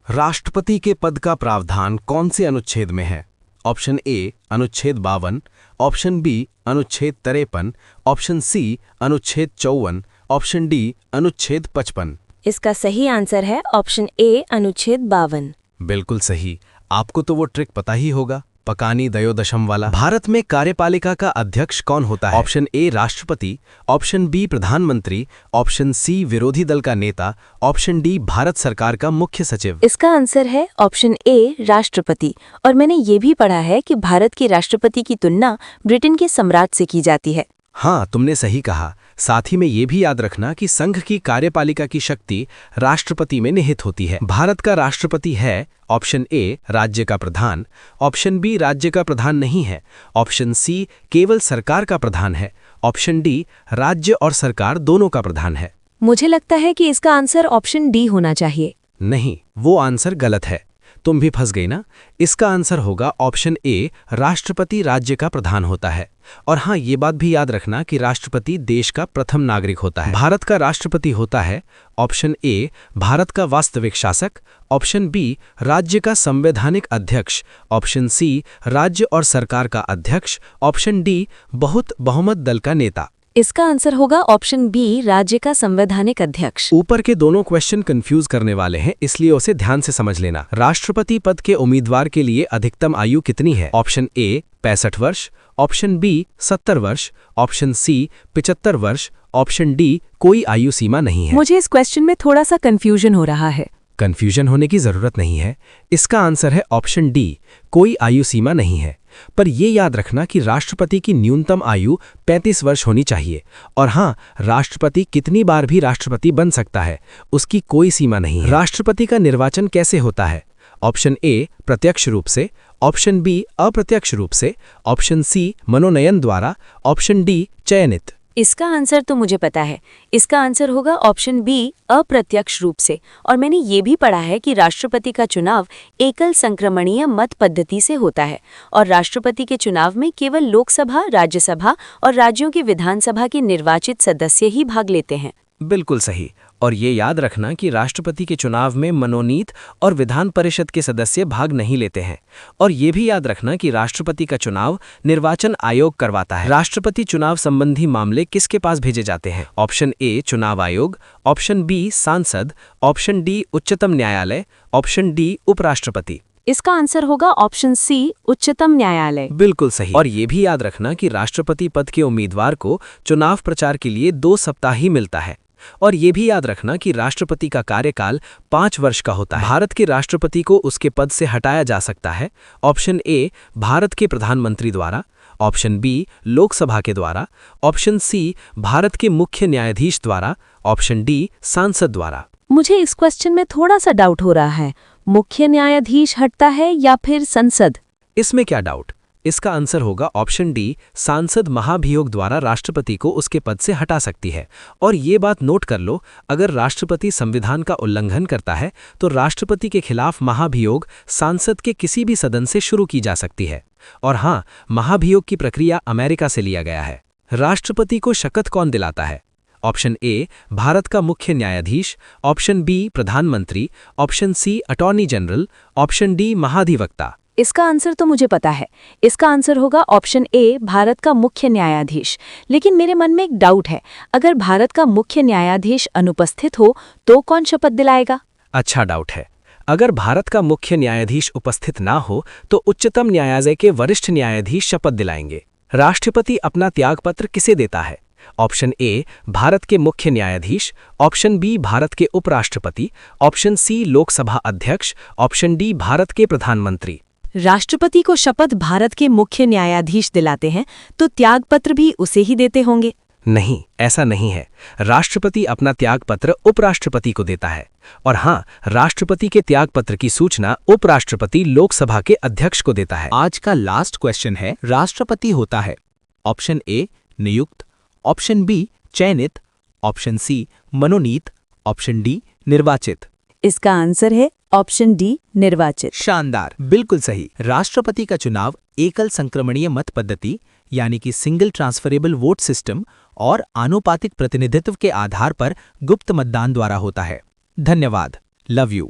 राष्ट्रपति के पद का प्रावधान कौन से अनुच्छेद में है? ऑप्शन ए अनुच्छेद 52, ऑप्शन बी अनुच्छेद 53, ऑप्शन सी अनुच्छेद 54, ऑप्शन डी अनुच्छेद 55। इसका सही आंसर है ऑप्शन ए अनुच्छेद 52। बिल्कुल सही। आपको तो वो ट्रिक पता ही होगा, पकानी दयोदशम वाला। भारत में कार्यपालिका का अध्यक्ष कौन होता है? ऑप्शन ए राष्ट्रपति, ऑप्शन बी प्रधानमंत्री, ऑप्शन सी विरोधी दल का नेता, ऑप्शन डी भारत सरकार का मुख्य सचिव। इसका आंसर है ऑप्शन ए राष्ट्रपति। और मैंने ये भी पढ़ा है कि भारत के राष्ट्रपति की तुलना ब्रिटेन के सम्राट से की जाती है। हाँ, तुमने सही कहा। साथ ही में ये भी याद रखना कि संघ की कार्यपालिका की शक्ति राष्ट्रपति में निहित होती है। भारत का राष्ट्रपति है ऑप्शन ए राज्य का प्रधान, ऑप्शन बी राज्य का प्रधान नहीं है, ऑप्शन सी केवल सरकार का प्रधान है, ऑप्शन डी राज्य और सरकार दोनों का प्रधान है। मुझे लगता है कि इसका आंसर ऑप्शन डी होना चाहिए। नहीं, वो आंसर गलत है। तुम भी फंस गई ना। इसका आंसर होगा ऑप्शन ए राष्ट्रपति राज्य का प्रधान होता है। और हाँ, ये बात भी याद रखना कि राष्ट्रपति देश का प्रथम नागरिक होता है। भारत का राष्ट्रपति होता है ऑप्शन ए भारत का वास्तविक शासक, ऑप्शन बी राज्य का संवैधानिक अध्यक्ष, ऑप्शन सी राज्य और सरकार का अध्यक्ष, ऑप्शन डी बहुमत दल का नेता। इसका आंसर होगा ऑप्शन बी राज्य का संवैधानिक अध्यक्ष। ऊपर के दोनों क्वेश्चन कंफ्यूज करने वाले हैं, इसलिए उसे ध्यान से समझ लेना। राष्ट्रपति पद के उम्मीदवार के लिए अधिकतम आयु कितनी है? ऑप्शन ए 65 वर्ष, ऑप्शन बी 70 वर्ष, ऑप्शन सी 75 वर्ष, ऑप्शन डी कोई आयु सीमा नहीं है। मुझे इस क्वेश्चन में थोड़ा सा कंफ्यूजन हो रहा है। कंफ्यूजन होने की जरूरत नहीं है। इसका आंसर है ऑप्शन डी कोई आयु सीमा नहीं है। पर यह याद रखना कि राष्ट्रपति की न्यूनतम आयु 35 वर्ष होनी चाहिए। और हाँ, राष्ट्रपति कितनी बार भी राष्ट्रपति बन सकता है, उसकी कोई सीमा नहीं है। राष्ट्रपति का निर्वाचन कैसे होता है? ऑप्शन ए प्रत्यक्ष रूप से, ऑप्शन बी अप्रत्यक्ष रूप से, ऑप्शन सी मनोनयन द्वारा, ऑप्शन डी चयनित। इसका आंसर तो मुझे पता है। इसका आंसर होगा ऑप्शन बी अप्रत्यक्ष रूप से। और मैंने ये भी पढ़ा है कि राष्ट्रपति का चुनाव एकल संक्रमणीय मत पद्धति से होता है और राष्ट्रपति के चुनाव में केवल लोकसभा, राज्यसभा और राज्यों की विधानसभा के निर्वाचित सदस्य ही भाग लेते हैं। बिल्कुल सही। और ये याद रखना कि राष्ट्रपति के चुनाव में मनोनीत और विधान परिषद के सदस्य भाग नहीं लेते हैं। और ये भी याद रखना कि राष्ट्रपति का चुनाव निर्वाचन आयोग करवाता है। राष्ट्रपति चुनाव संबंधी मामले किसके पास भेजे जाते हैं? ऑप्शन ए चुनाव आयोग, ऑप्शन बी सांसद, ऑप्शन डी उच्चतम न्यायालय, ऑप्शन डी उपराष्ट्रपति। इसका आंसर होगा ऑप्शन सी उच्चतम न्यायालय। बिल्कुल सही। और ये भी याद रखना कि राष्ट्रपति पद के उम्मीदवार को चुनाव प्रचार के लिए 2 सप्ताह ही मिलता है। और ये भी याद रखना कि राष्ट्रपति का कार्यकाल 5 वर्ष का होता है। भारत के राष्ट्रपति को उसके पद से हटाया जा सकता है ऑप्शन ए भारत के प्रधानमंत्री द्वारा, ऑप्शन बी लोकसभा के द्वारा, ऑप्शन सी भारत के मुख्य न्यायाधीश द्वारा, ऑप्शन डी सांसद द्वारा। मुझे इस क्वेश्चन में थोड़ा सा डाउट हो रहा है। मुख्य न्यायाधीश हटता है या फिर संसद? इसमें क्या डाउट? इसका आंसर होगा ऑप्शन डी सांसद महाभियोग द्वारा राष्ट्रपति को उसके पद से हटा सकती है। और ये बात नोट कर लो, अगर राष्ट्रपति संविधान का उल्लंघन करता है तो राष्ट्रपति के खिलाफ महाभियोग सांसद के किसी भी सदन से शुरू की जा सकती है। और हाँ, महाभियोग की प्रक्रिया अमेरिका से लिया गया है। राष्ट्रपति को शपथ कौन दिलाता है? ऑप्शन ए भारत का मुख्य न्यायाधीश, ऑप्शन बी प्रधानमंत्री, option C attorney general, option D महाधिवक्ता। इसका आंसर तो मुझे पता है। इसका आंसर होगा ऑप्शन ए भारत का मुख्य न्यायाधीश। लेकिन मेरे मन में एक डाउट है, अगर भारत का मुख्य न्यायाधीश अनुपस्थित हो तो कौन शपथ दिलाएगा? अच्छा डाउट है। अगर भारत का मुख्य न्यायाधीश उपस्थित ना हो तो उच्चतम न्यायालय के वरिष्ठ न्यायाधीश शपथ दिलाएंगे। राष्ट्रपति अपना त्यागपत्र किसे देता है? ऑप्शन ए भारत के मुख्य न्यायाधीश, ऑप्शन बी भारत के उपराष्ट्रपति, ऑप्शन सी लोकसभा अध्यक्ष, ऑप्शन डी भारत के प्रधानमंत्री। राष्ट्रपति को शपथ भारत के मुख्य न्यायाधीश दिलाते हैं तो त्यागपत्र भी उसे ही देते होंगे? नहीं, ऐसा नहीं है। राष्ट्रपति अपना त्यागपत्र उपराष्ट्रपति को देता है। और हाँ, राष्ट्रपति के त्यागपत्र की सूचना उपराष्ट्रपति लोकसभा के अध्यक्ष को देता है। आज का लास्ट क्वेश्चन है, राष्ट्रपति होता है ऑप्शन ए नियुक्त, ऑप्शन बी चयनित, ऑप्शन सी मनोनीत, ऑप्शन डी निर्वाचित। इसका आंसर है ऑप्शन डी निर्वाचित। शानदार, बिल्कुल सही। राष्ट्रपति का चुनाव एकल संक्रमणीय मत पद्धति यानी कि सिंगल ट्रांसफरेबल वोट सिस्टम और आनुपातिक प्रतिनिधित्व के आधार पर गुप्त मतदान द्वारा होता है। धन्यवाद। Love you.